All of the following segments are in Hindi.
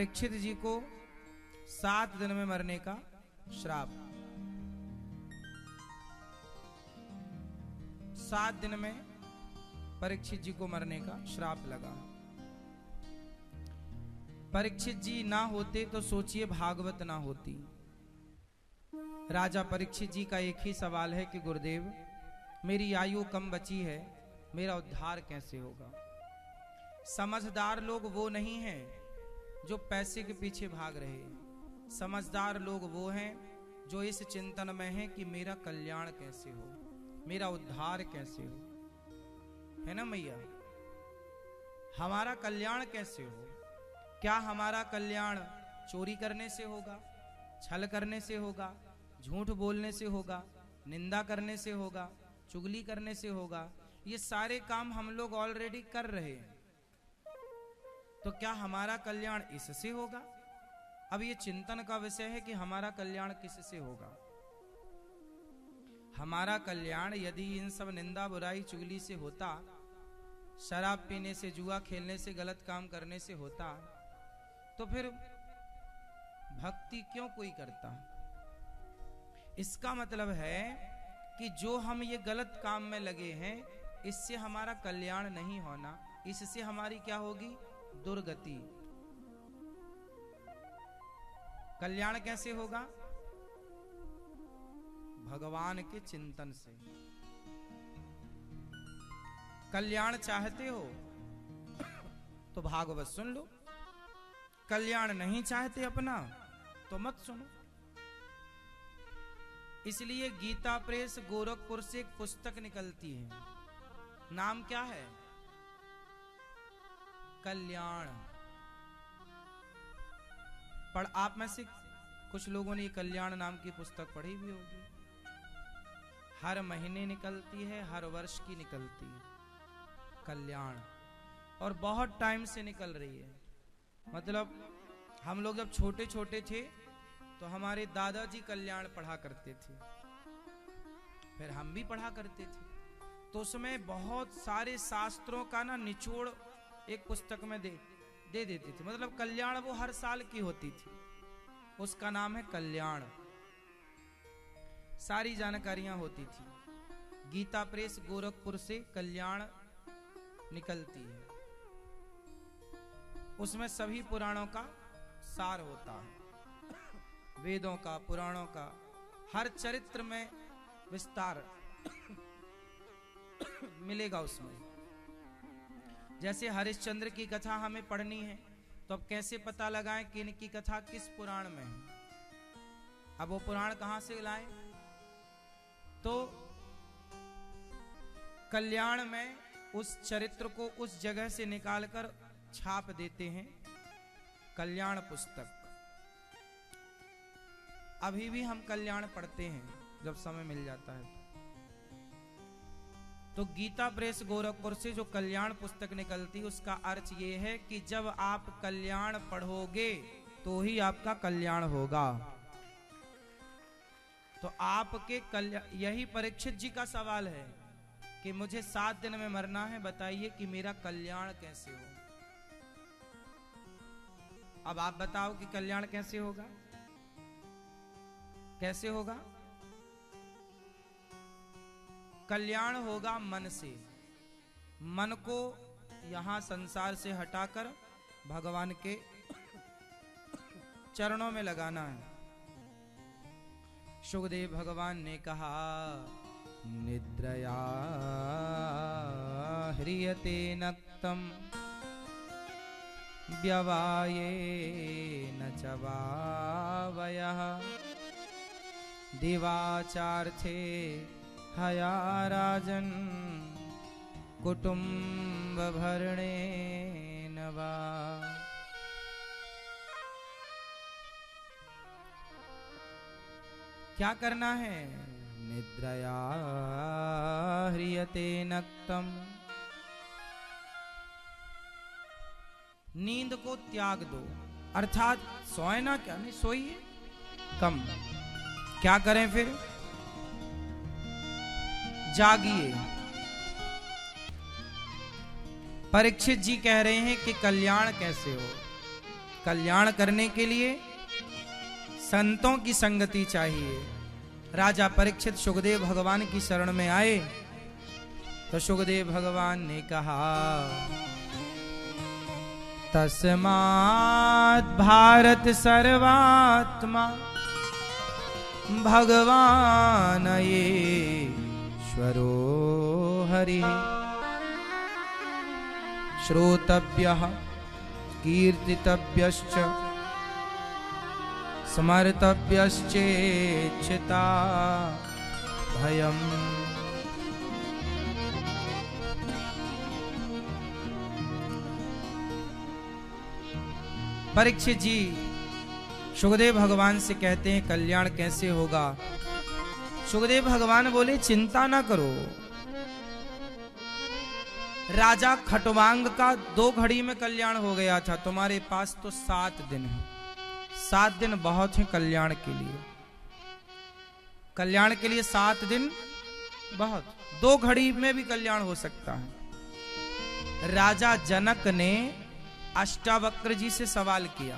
परीक्षित जी को 7 दिन में मरने का श्राप। 7 दिन में परीक्षित जी को मरने का श्राप लगा। परीक्षित जी ना होते तो सोचिए भागवत ना होती। राजा परीक्षित जी का एक ही सवाल है कि गुरुदेव मेरी आयु कम बची है, मेरा उद्धार कैसे होगा। समझदार लोग वो नहीं हैं जो पैसे के पीछे भाग रहे हैं। समझदार लोग वो हैं जो इस चिंतन में हैं कि मेरा कल्याण कैसे हो, मेरा उद्धार कैसे हो, है ना मैया। हमारा कल्याण कैसे हो। क्या हमारा कल्याण चोरी करने से होगा, छल करने से होगा, झूठ बोलने से होगा, निंदा करने से होगा, चुगली करने से होगा। ये सारे काम हम लोग ऑलरेडी कर रहे हैं, तो क्या हमारा कल्याण इससे होगा। अब ये चिंतन का विषय है कि हमारा कल्याण किससे होगा। हमारा कल्याण यदि इन सब निंदा बुराई चुगली से होता, शराब पीने से, जुआ खेलने से, गलत काम करने से होता, तो फिर भक्ति क्यों कोई करता। इसका मतलब है कि जो हम ये गलत काम में लगे हैं, इससे हमारा कल्याण नहीं होना, इससे हमारी क्या होगी, दुर्गति। कल्याण कैसे होगा, भगवान के चिंतन से। कल्याण चाहते हो तो भागवत सुन लो, कल्याण नहीं चाहते अपना तो मत सुनो। इसलिए गीता प्रेस गोरखपुर से एक पुस्तक निकलती है, नाम क्या है, कल्याण। पर आप में से कुछ लोगों ने कल्याण नाम की पुस्तक पढ़ी भी होगी। हर महीने निकलती है, हर वर्ष की निकलती है कल्याण, और बहुत टाइम से निकल रही है। मतलब हम लोग जब छोटे छोटे थे तो हमारे दादाजी कल्याण पढ़ा करते थे, फिर हम भी पढ़ा करते थे। तो उसमें बहुत सारे शास्त्रों का ना निचोड़ एक पुस्तक में दे देते थे। मतलब कल्याण वो हर साल की होती थी, उसका नाम है कल्याण। सारी जानकारियां होती थी। गीता प्रेस गोरखपुर से कल्याण निकलती है, उसमें सभी पुराणों का सार होता है, वेदों का, पुराणों का, हर चरित्र में विस्तार मिलेगा उसमें। जैसे हरिश्चंद्र की कथा हमें पढ़नी है, तो अब कैसे पता लगाएं कि इनकी कथा किस पुराण में है। अब वो पुराण कहां से लाएं, तो कल्याण में उस चरित्र को उस जगह से निकालकर छाप देते हैं, कल्याण पुस्तक। अभी भी हम कल्याण पढ़ते हैं जब समय मिल जाता है। तो गीता प्रेस गोरखपुर से जो कल्याण पुस्तक निकलती, उसका अर्थ ये है कि जब आप कल्याण पढ़ोगे तो ही आपका कल्याण होगा। तो आपके कल्याण, यही परीक्षित जी का सवाल है कि मुझे 7 दिन में मरना है, बताइए कि मेरा कल्याण कैसे हो। अब आप बताओ कि कल्याण कैसे होगा, कैसे होगा। कल्याण होगा मन से। मन को यहां संसार से हटाकर भगवान के चरणों में लगाना है। शुकदेव भगवान ने कहा, निद्रया ह्रियते नक्तम व्यवाये न च वावयः दिवाचार्थे हया राजन कुटुंब भरणे नवा। क्या करना है, निद्रया ह्रियते नक्तम, नींद को त्याग दो, अर्थात सोए ना, क्या नहीं सोइए कम। क्या करें फिर, जागिए। परीक्षित जी कह रहे हैं कि कल्याण कैसे हो। कल्याण करने के लिए संतों की संगति चाहिए। राजा परीक्षित सुखदेव भगवान की शरण में आए तो सुखदेव भगवान ने कहा, तस्मात् भारत सर्वात्मा भगवान ईश्वरो हरि श्रोतव्यः कीर्तितव्यश्च स्मर्तव्यश्चेच्छिता भयम्। परीक्षित जी सुखदेव भगवान से कहते हैं कल्याण कैसे होगा। सुखदेव भगवान बोले चिंता ना करो, राजा खटवांग का 2 घड़ी में कल्याण हो गया था, तुम्हारे पास तो 7 दिन है। 7 दिन बहुत है कल्याण के लिए। कल्याण के लिए 7 दिन बहुत, 2 घड़ी में भी कल्याण हो सकता है। राजा जनक ने अष्टावक्र जी से सवाल किया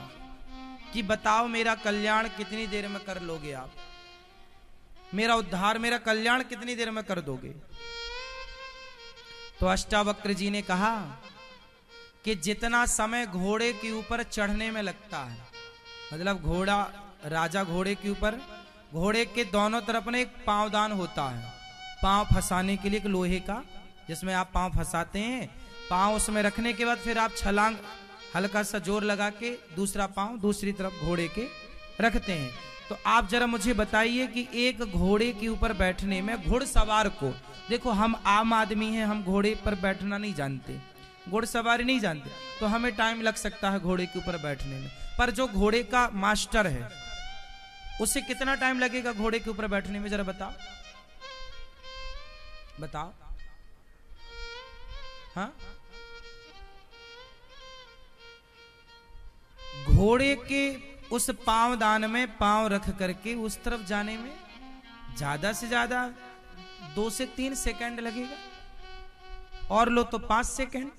कि बताओ मेरा कल्याण कितनी देर में कर लोगे आप, मेरा उद्धार, मेरा कल्याण कितनी देर में कर दोगे। तो अष्टावक्र जी ने कहा कि जितना समय घोड़े के ऊपर चढ़ने में लगता है, मतलब घोड़ा, राजा घोड़े के ऊपर, घोड़े के दोनों तरफ में एक पांवदान होता है, पांव फंसाने के लिए एक लोहे का, जिसमें आप पांव फंसाते हैं, पांव उसमें रखने के बाद फिर आप छलांग हल्का सा जोर लगा के दूसरा पांव दूसरी तरफ घोड़े के रखते हैं। तो आप जरा मुझे बताइए कि एक घोड़े के ऊपर बैठने में घुड़सवार को, देखो हम आम आदमी हैं, हम घोड़े पर बैठना नहीं जानते, घुड़सवारी नहीं जानते, तो हमें टाइम लग सकता है घोड़े के ऊपर बैठने में, पर जो घोड़े का मास्टर है उसे कितना टाइम लगेगा घोड़े के ऊपर बैठने में, जरा बताओ बताओ। हाँ, घोड़े के उस पांवदान में पांव रख करके उस तरफ जाने में ज्यादा से ज्यादा 2 से 3 सेकंड लगेगा, और लो तो 5 सेकंड,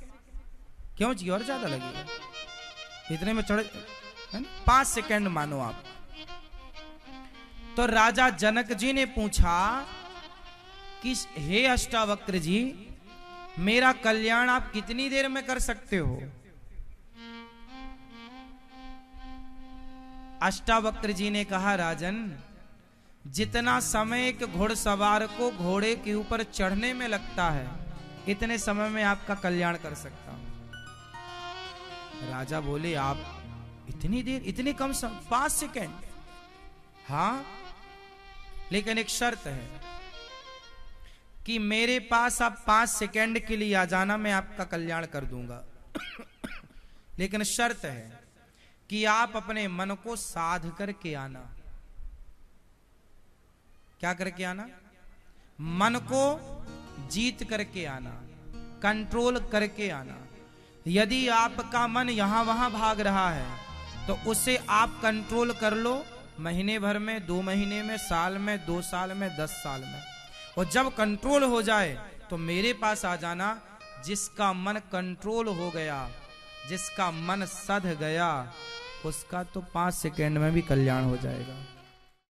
क्यों जी और ज्यादा लगेगा, इतने में चढ़ 5 सेकंड मानो आप। तो राजा जनक जी ने पूछा कि हे अष्टावक्र जी, मेरा कल्याण आप कितनी देर में कर सकते हो। अष्टावक्र जी ने कहा, राजन, जितना समय एक घुड़सवार को घोड़े के ऊपर चढ़ने में लगता है, इतने समय में आपका कल्याण कर सकता हूं। राजा बोले, आप इतनी देर, इतने कम समय, 5 सेकंड? हाँ, लेकिन एक शर्त है कि मेरे पास आप 5 सेकंड के लिए आ जाना, मैं आपका कल्याण कर दूंगा। लेकिन शर्त है कि आप अपने मन को साध करके आना। क्या करके आना? मन को जीत करके आना, कंट्रोल करके आना। यदि आपका मन यहां वहां भाग रहा है तो उसे आप कंट्रोल कर लो, महीने भर में, 2 महीने में, साल में, 2 साल में, 10 साल में। और जब कंट्रोल हो जाए तो मेरे पास आ जाना। जिसका मन कंट्रोल हो गया, जिसका मन सध गया, उसका तो 5 सेकंड में भी कल्याण हो जाएगा।